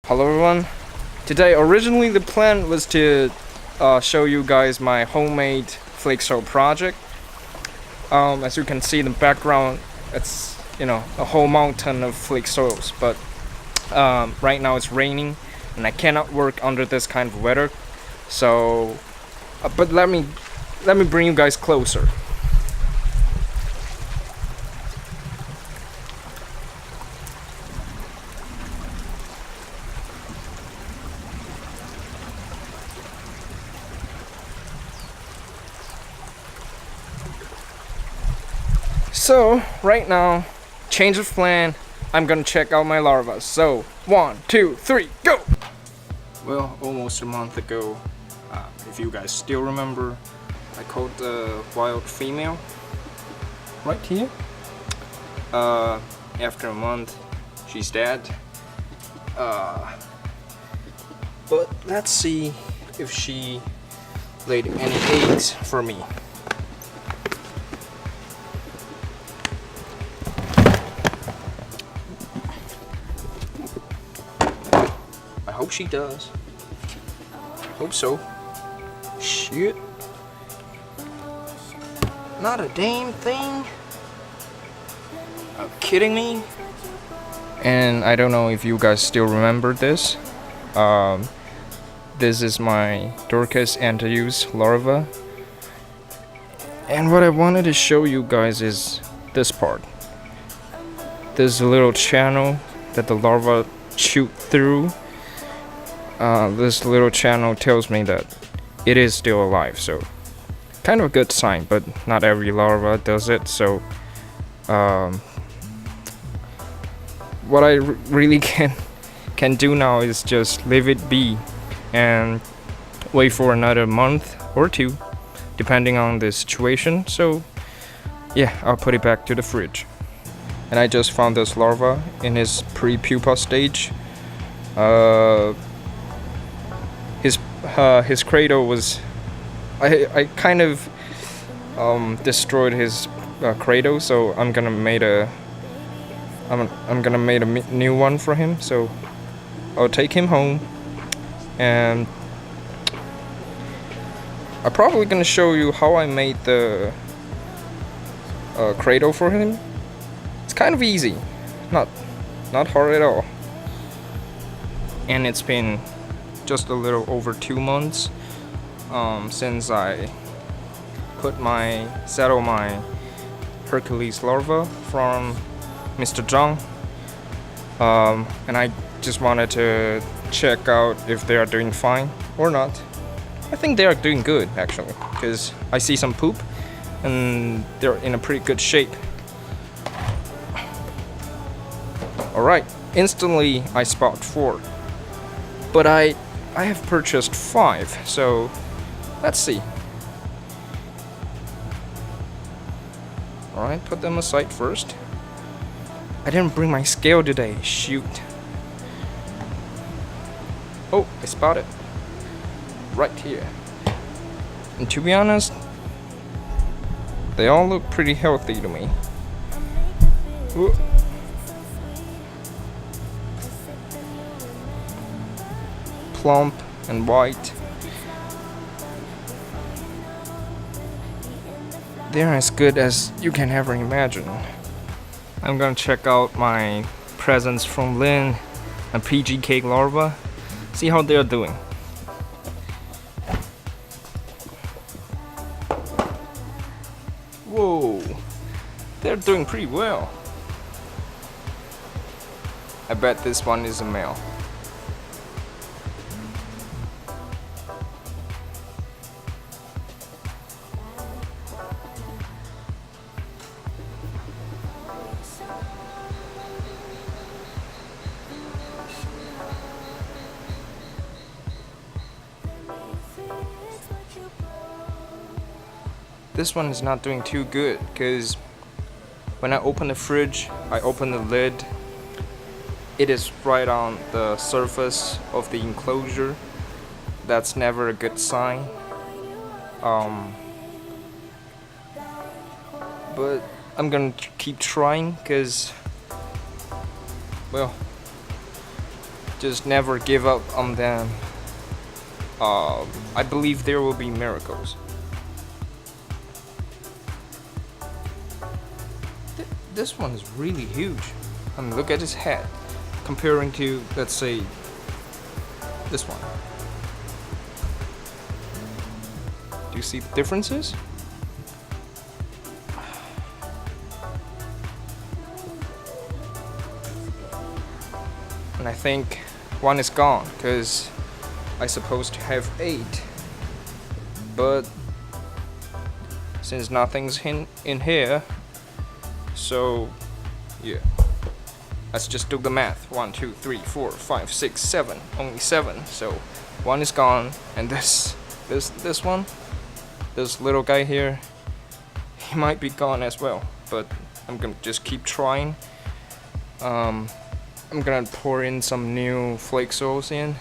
Hello everyone. Today originally the plan was to show you guys my homemade flake soap project. As you can see in the background, it's a whole mountain of flake soaps, but right now it's raining and I cannot work under this kind of weather. So but let me bring you guys closer. So right now, change of plan. I'm gonna check out my larvae. So 1, 2, 3, go! Well, almost a month ago, if you guys still remember, I caught the wild female right here. After a month, she's dead. But let's see if she laid any eggs for me. I hope she does. Hope so. Shit. Not a damn thing. Are you kidding me? And I don't know if you guys still remember this. This is my Dorcas antaeus larva. And what I wanted to show you guys is this part. This little channel that the larva shoot through. This little channel tells me that it is still alive, so kind of a good sign, but not every larva does it. So what I really can do now is just leave it be and wait for another month or two, depending on the situation. So yeah, I'll put it back to the fridge. And I just found this larva in his pre-pupa stage. His cradle was, I kind of destroyed his cradle, so I'm gonna make a new one for him. So I'll take him home, and I'm probably gonna show you how I made the cradle for him. It's kind of easy, not hard at all, and it's been just a little over 2 months since I settled my Hercules larva from Mr. Zhang, and I just wanted to check out if they are doing fine or not. I think they are doing good actually, because I see some poop and they're in a pretty good shape. Alright, instantly I spot 4, but I have purchased 5, so let's see. Alright, put them aside first. I didn't bring my scale today, shoot. Oh, I spotted. Right here. And to be honest, they all look pretty healthy to me. Ooh. Plump and white. They're as good as you can ever imagine. I'm gonna check out my presents from Lynn and PG cake larva. See how they're doing. Whoa, they're doing pretty well. I bet this one is a male. This one is not doing too good, because when I open the fridge, I open the lid, it is right on the surface of the enclosure. That's never a good sign. But I'm gonna keep trying, because, well, just never give up on them. I believe there will be miracles. This one is really huge. I mean, look at his head comparing to, let's say, this one. Do you see the differences? And I think one is gone because I supposed to have 8, but since nothing's in here, so yeah, let's just do the math. 1 2 3 4 5 6 7, only 7, so one is gone. And this one, this little guy here, he might be gone as well, but I'm gonna just keep trying. I'm gonna pour in some new flake soils in